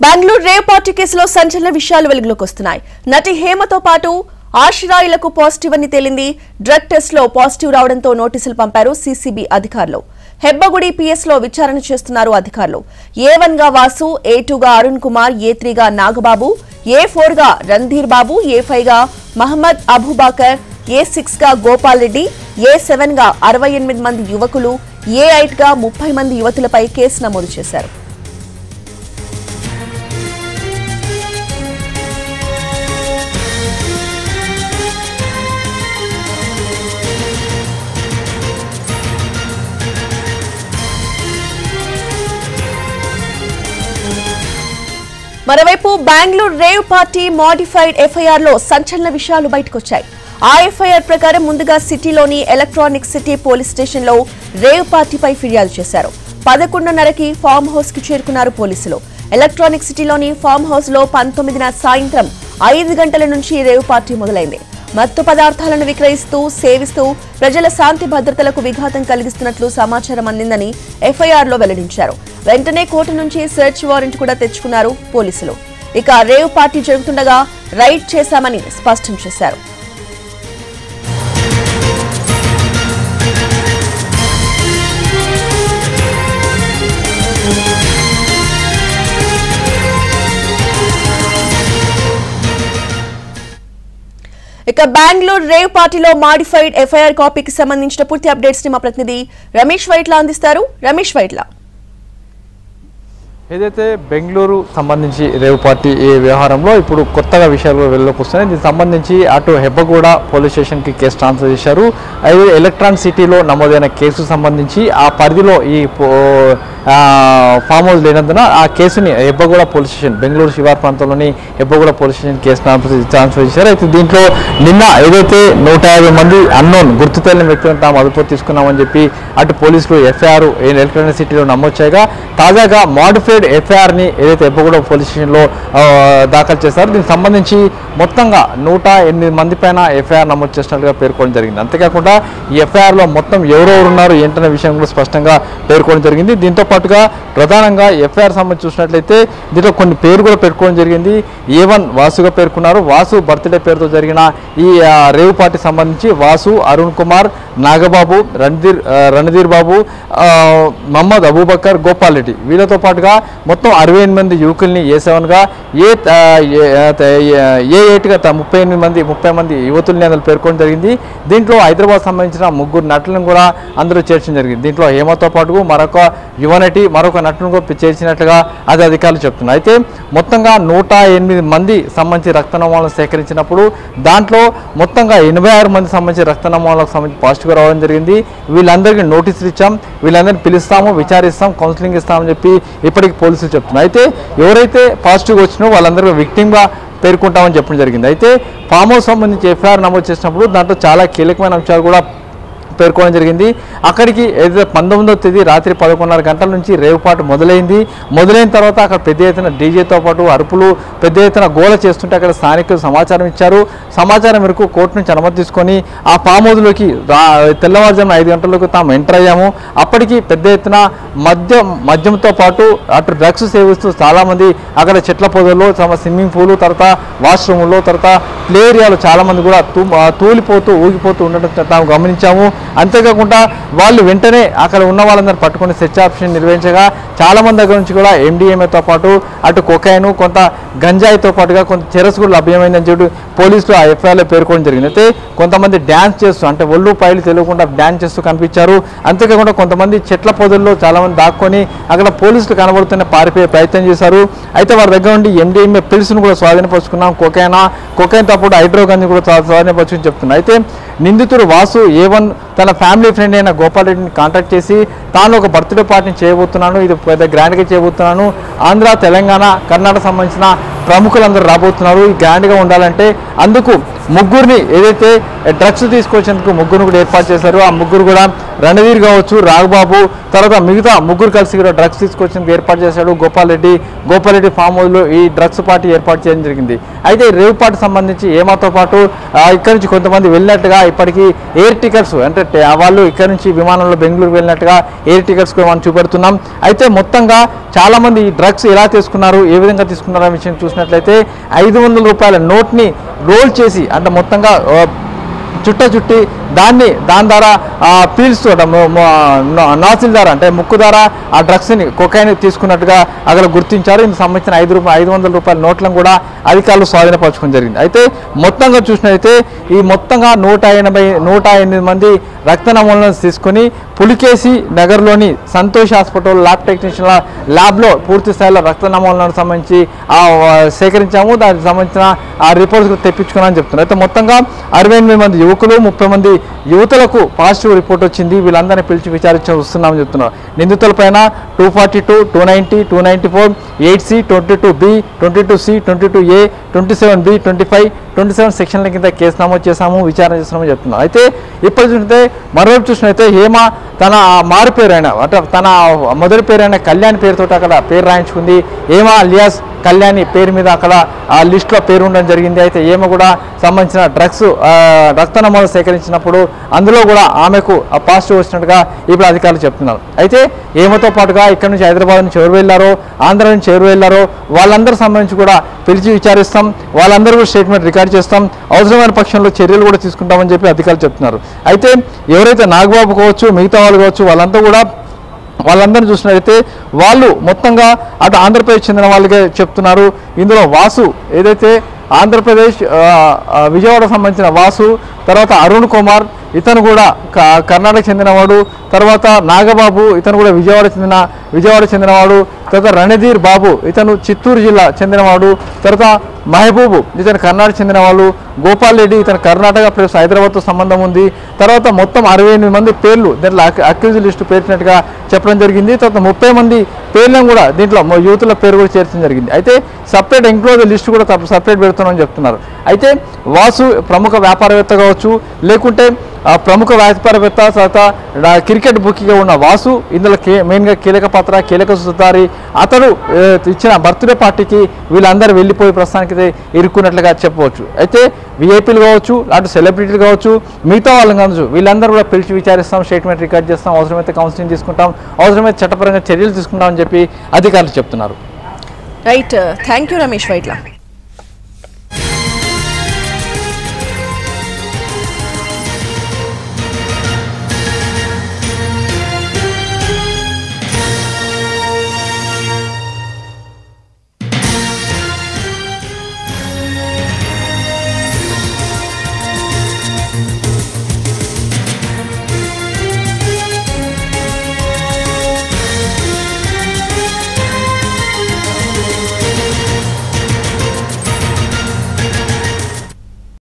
Bengaluru rave party కేసులో సంచలన విషయాలు వెలుగులోకి వస్తున్నాయి. నటి హేమతో పాటు ఆశ్రాయిలకు పాజిటివ్ అని తేలింది. డ్రగ్ టెస్ట్ లో పాజిటివ్ రావడంతో నోటీసులు పంపారు సీసీబీ అధికారులు. హెబ్బగుడి పిఎస్ లో విచారణ చేస్తున్నారు అధికారులు. A1 గా వాసు, A2 గా అరుణ్ కుమార్, A3 గా నాగబాబు, A4 గా రణధీర్ బాబు, A5 గా మహమ్మద్ అబూబకర్, A6 గా గోపాల్ రెడ్డి, A7 గా 68 మంది యువకులు, A8 గా 30 మంది యువతులపై కేసు నమోదు చేశారు. మరోవైపు Bengaluru rave party modified FIR లో సంచలన విషయాలు బయటకొచ్చాయి. ఆ ఎఫ్ఐఆర్ ప్రకారం ముందుగా సిటీలోని ఎలక్ట్రానిక్ సిటీ పోలీస్ స్టేషన్ లో రేవ్ పార్టీపై ఫిర్యాదు చేశారు. 11:30కి ఫామ్ హౌస్ కి చేరుకున్నారు పోలీసులు. ఎలక్ట్రానిక్ సిటీలోని ఫామ్ హౌస్ లో 19న సాయంత్రం 5 గంటల నుంచి రేవ్ పార్టీ మొదలైంది. మత్తు పదార్థాలను విక్రయిస్తూ సేవిస్తూ ప్రజల శాంతి భద్రతలకు విఘాతం కలిగిస్తున్నట్లు సమాచారం అందిందని ఎఫ్ఐఆర్ లో వెల్లడించారు. వెంటనే కోర్టు నుంచి సెర్చ్ వారెంట్ కూడా తెచ్చుకున్నారు పోలీసులు. ఇక రేవ్ పార్టీ జరుగుతుండగా రైడ్ చేశామని స్పష్టం చేశారు. ఇక బెంగళూరు రేవ్ పార్టీలో మాడిఫైడ్ ఎఫ్ఐఆర్ కాపీకి సంబంధించిన పూర్తి అప్డేట్స్ ని మా ప్రతినిధి రమేష్ వైట్ల అందిస్తారు. రమేష్ వైట్ల, ఏదైతే బెంగళూరు సంబంధించి రేవ్ పార్టీ ఈ వ్యవహారంలో ఇప్పుడు కొత్తగా విషయాలు వెళ్ళలోకి వస్తున్నాయి. దీనికి సంబంధించి అటు హెబ్బగూడ పోలీస్ స్టేషన్కి కేసు ట్రాన్స్ఫర్ చేశారు. అయితే ఎలక్ట్రానిక్ సిటీలో నమోదైన కేసుకు సంబంధించి ఆ పరిధిలో ఈ ఫామ్ హౌస్ లేనందున ఆ కేసుని హెబ్బగూడ పోలీస్ స్టేషన్, బెంగళూరు శివార్ ప్రాంతంలోని హెబ్బగూడ పోలీస్ స్టేషన్ కేసు ట్రాన్స్ఫర్ చేశారు. అయితే దీంట్లో నిన్న ఏదైతే 150 మంది అన్నోన్ గుర్తు తెలియని వ్యక్తులను తాము అదుపు తీసుకున్నామని చెప్పి అటు పోలీసులు ఎఫ్ఐఆర్ ఎలక్ట్రానిక్ సిటీలో నమోదు చేయగా తాజాగా మాడిఫైడ్ ఎఫ్ఐఆర్ని ఏదైతే హెబ్బగూడ పోలీస్ స్టేషన్లో దాఖలు చేశారు. దీనికి సంబంధించి మొత్తంగా 108 మంది పైన ఎఫ్ఐఆర్ నమోదు చేసినట్లుగా పేర్కొనడం జరిగింది. అంతేకాకుండా ఈ ఎఫ్ఐఆర్లో మొత్తం ఎవరెవరు ఉన్నారు ఏంటనే విషయం కూడా స్పష్టంగా పేర్కొనడం జరిగింది. దీంతో పాటుగా ప్రధానంగా ఎఫ్ఐఆర్ సంబంధించి చూసినట్లయితే దీంట్లో కొన్ని పేరు కూడా పెట్టుకోవడం జరిగింది. A1 వాసుగా పేర్కొన్నారు. వాసు బర్త్డే పేరుతో జరిగిన ఈ రేవ్ పార్టీ సంబంధించి వాసు, అరుణ్ కుమార్, నాగబాబు, రణధీర్ బాబు, మహమ్మద్ అబూబకర్, గోపాల్ రెడ్డి వీళ్ళతో పాటుగా మొత్తం 68 మంది యువకుల్ని A7 గా, A8 గా 30 మంది యువతుల్ని అందులో పేర్కొనడం జరిగింది. దీంట్లో హైదరాబాద్ సంబంధించిన 3 నటులను కూడా అందరూ చేర్చడం జరిగింది. దీంట్లో హేమతో పాటు మరొక యువనటి, మరొక నటును కూడా చేర్చినట్లుగా అది అధికారులు చెప్తున్నారు. అయితే మొత్తంగా 108 మంది సంబంధించి రక్త నమూనాలను సేకరించినప్పుడు దాంట్లో మొత్తంగా 86 మంది సంబంధించి రక్త నమూనాలకు సంబంధించి పాజిటివ్గా రావడం జరిగింది. వీళ్ళందరికీ నోటీసులు ఇచ్చాం, వీళ్ళందరినీ పిలుస్తాము, విచారిస్తాం, కౌన్సిలింగ్ ఇస్తామని చెప్పి ఇప్పటికీ పోలీసులు చెప్తున్నారు. అయితే ఎవరైతే పాజిటివ్గా వచ్చినో వాళ్ళందరూ విక్టిమ్గా పేర్కొంటామని చెప్పడం జరిగింది. అయితే ఫామ్ హౌస్ సంబంధించి ఎఫ్ఐఆర్ నమోదు చేసినప్పుడు దాంట్లో చాలా కీలకమైన అంశాలు కూడా పేర్కొనడం జరిగింది. అక్కడికి ఏదైతే 19వ తేదీ రాత్రి 11:30 గంటల నుంచి రేవ్ పార్టీ మొదలైన తర్వాత అక్కడ పెద్ద ఎత్తున డీజేతో పాటు అరుపులు, పెద్ద ఎత్తున గోల చేస్తుంటే అక్కడ స్థానికులు సమాచారం ఇచ్చారు. సమాచారం మేరకు కోర్టు నుంచి అనుమతి తీసుకొని ఆ ఫామ్ హౌస్లోకి తెల్లవారుజామున 5 గంటలకు తాము ఎంటర్ అయ్యాము. అప్పటికి పెద్ద ఎత్తున మద్యంతో పాటు అటు డ్రగ్స్ సేవిస్తూ చాలామంది అక్కడ చెట్ల పొదల్లో, తమ స్విమ్మింగ్ పూల్, తర్వాత వాష్రూమ్లో, తర్వాత ప్లే ఏరియాలో చాలామంది కూడా తూలిపోతూ ఊగిపోతూ ఉండడం తాము గమనించాము. అంతేకాకుండా వాళ్ళు వెంటనే అక్కడ ఉన్న వాళ్ళందరూ పట్టుకుని సెర్చ్ ఆపరేషన్ నిర్వహించగా చాలామంది దగ్గర నుంచి కూడా MDMAతో పాటు అటు కొకైన్, కొంత గంజాయితో పాటుగా కొంత చెరసు కూడా లభ్యమైందని చెప్పి పోలీసులు ఆ ఎఫ్ఐఆర్లో పేర్కొనడం జరిగింది. అయితే కొంతమంది డ్యాన్స్ చేస్తూ, అంటే ఒళ్ళు పైలు తెలియకుండా డ్యాన్స్ చేస్తూ కనిపించారు. అంతేకాకుండా కొంతమంది చెట్ల పొదల్లో చాలామంది దాక్కొని అక్కడ పోలీసులు కనబడుతున్న పారిపోయే ప్రయత్నం చేశారు. అయితే వారి దగ్గర నుండి MDMA పిల్స్ను కూడా స్వాధీనపరుచుకున్నాం, కొకైన్తో పాటు హైడ్రోగన్ కూడా స్వాధీనపరుచుకుని చెప్తున్నారు. అయితే నిందితుడు వాసు A1 తన ఫ్యామిలీ ఫ్రెండ్ అయిన గోపాల్ రెడ్డిని కాంటాక్ట్ చేసి తాను ఒక బర్త్డే పార్టీని చేయబోతున్నాను, ఇది పెద్ద గ్రాండ్గా చేయబోతున్నాను, ఆంధ్ర, తెలంగాణ, కర్ణాటక సంబంధించిన ప్రముఖులందరూ రాబోతున్నారు, ఈ గ్రాండ్గా ఉండాలంటే అందుకు ముగ్గురిని ఏదైతే డ్రగ్స్ తీసుకొచ్చేందుకు ముగ్గురు కూడా ఏర్పాటు చేశారు. ఆ ముగ్గురు కూడా రణధీర్ కావచ్చు, రాఘబాబు, తర్వాత మిగతా ముగ్గురు కలిసి కూడా డ్రగ్స్ తీసుకొచ్చేందుకు ఏర్పాటు చేశాడు. గోపాల్ రెడ్డి ఫామ్ హౌస్లో ఈ డ్రగ్స్ పార్టీ ఏర్పాటు చేయడం జరిగింది. అయితే రేవ్ పార్టీ సంబంధించి ఏమాతో పాటు ఇక్కడ నుంచి కొంతమంది వెళ్ళినట్టుగా ఇప్పటికీ ఎయిర్ టికెట్స్ అంటే వాళ్ళు ఇక్కడ నుంచి విమానంలో బెంగళూరు వెళ్ళినట్టుగా ఎయిర్ టికెట్స్ కూడా మనం చూపెడుతున్నాం. అయితే మొత్తంగా చాలామంది ఈ డ్రగ్స్ ఎలా తీసుకున్నారు, ఏ విధంగా తీసుకున్నారు అనే విషయం చూసినట్లయితే 500 రూపాయల నోట్ని రోల్ చేసి అంటే మొత్తంగా చుట్టి దాని ద్వారా పీల్స్ నాసిల్ ద్వారా అంటే ముక్కు ద్వారా ఆ డ్రగ్స్ని కొకైన్ తీసుకున్నట్టుగా అక్కడ గుర్తించారు. ఇందుకు సంబంధించిన 500 రూపాయల నోట్లను కూడా అధికారులు స్వాధీనపరచుకోవడం జరిగింది. అయితే మొత్తంగా చూసినట్లయితే ఈ మొత్తంగా 108 మంది రక్త నమూనాలను తీసుకొని పులికేసి నగర్లోని సంతోష్ హాస్పిటల్ ల్యాబ్ టెక్నీషియన్ల ల్యాబ్లో పూర్తి స్థాయిలో రక్త నమూనాలకు సంబంధించి సేకరించాము. దానికి సంబంధించిన ఆ రిపోర్ట్స్ తెప్పించుకున్నామని చెప్తున్నారు. అయితే మొత్తంగా 68 మంది యువకులు, 30 మంది యువతులకు పాజిటివ్ రిపోర్ట్ వచ్చింది. వీళ్ళందరినీ పిలిచి విచారించవస్తున్నామని చెప్తున్నారు. నిందితులపైన 242, 290, 294, 8C, 22B, 22C, 22A, 27B, 25, 27 సెక్షన్ల కింద కేసు నమోదు చేశాము, విచారణ చేస్తున్నామని చెప్తున్నారు. అయితే ఇప్పుడు చూస్తే మరోవైపు చూసినట్లయితే హేమ తన మారు పేరు అయిన అంటే తన మొదటి పేరు అయిన కళ్యాణ్ పేరుతో అక్కడ పేరు రాయించుకుంది. హేమ అలియాస్ కళ్యాణి పేరు మీద అక్కడ ఆ లిస్టులో పేరు ఉండడం జరిగింది. అయితే ఏమో కూడా సంబంధించిన డ్రగ్స్ రక్త నమూనా సేకరించినప్పుడు అందులో కూడా ఆమెకు పాజిటివ్ వచ్చినట్టుగా ఇప్పుడు అధికారులు చెప్తున్నారు. అయితే ఏమతో పాటుగా ఇక్కడ నుంచి హైదరాబాద్ నుంచి ఎవరు వెళ్ళారో, ఆంధ్ర నుంచి ఎవరు వెళ్ళారో వాళ్ళందరూ సంబంధించి కూడా పిలిచి విచారిస్తాం, వాళ్ళందరూ కూడా స్టేట్మెంట్ రికార్డ్ చేస్తాం, అవసరమైన పక్షంలో చర్యలు కూడా తీసుకుంటామని చెప్పి అధికారులు చెప్తున్నారు. అయితే ఎవరైతే నాగబాబు కావచ్చు, మిగతా వాళ్ళు కావచ్చు, వాళ్ళందరూ చూసినట్లయితే వాళ్ళు మొత్తంగా అటు ఆంధ్రప్రదేశ్ చెందిన వాళ్ళకే చెప్తున్నారు. ఇందులో వాసు ఏదైతే ఆంధ్రప్రదేశ్ విజయవాడ సంబంధించిన వాసు, తర్వాత అరుణ్ కుమార్ ఇతను కూడా కర్ణాటక చెందినవాడు, తర్వాత నాగబాబు ఇతను కూడా విజయవాడ చెందినవాడు, తర్వాత రణధీర్ బాబు ఇతను చిత్తూరు జిల్లా చెందినవాడు, తర్వాత మహబూబు ఇతను కర్ణాటక చెందినవాళ్ళు, గోపాల్ రెడ్డి ఇతను కర్ణాటక ప్లస్ హైదరాబాద్తో సంబంధం ఉంది. తర్వాత మొత్తం 68 మంది పేర్లు దీంట్లో అక్యూజ్ లిస్టు పేర్చినట్టుగా చెప్పడం జరిగింది. తర్వాత 30 మంది పేర్లను కూడా దీంట్లో యూతుల పేరు కూడా చేర్చడం జరిగింది. అయితే సపరేట్ ఎంక్లోజ్ లిస్టు కూడా సపరేట్ పెడుతున్నామని చెప్తున్నారు. అయితే వాసు ప్రముఖ వ్యాపారవేత్త కావచ్చు, లేకుంటే ప్రముఖ వ్యాపారవేత్త, తర్వాత క్రికెట్ బుకీగా ఉన్న వాసు ఇందులో మెయిన్గా కీలక సుతారి. అతడు ఇచ్చిన బర్త్డే పార్టీకి వీళ్ళందరూ వెళ్ళిపోయి ప్రస్తుతానికి ఇరుక్కున్నట్లుగా చెప్పవచ్చు. అయితే విఐపీలు కావచ్చు, అటు సెలబ్రిటీలు కావచ్చు, మిగతా వాళ్ళని కావచ్చు, వీళ్ళందరూ కూడా పిలిచి విచారిస్తాం, స్టేట్మెంట్ రికార్డ్ చేస్తాం, అవసరమైతే కౌన్సిలింగ్ తీసుకుంటాం, అవసరమైతే చట్టపరంగా చర్యలు తీసుకుంటామని చెప్పి అధికారులు చెప్తున్నారు. Right, thank you Ramesh Vaitla.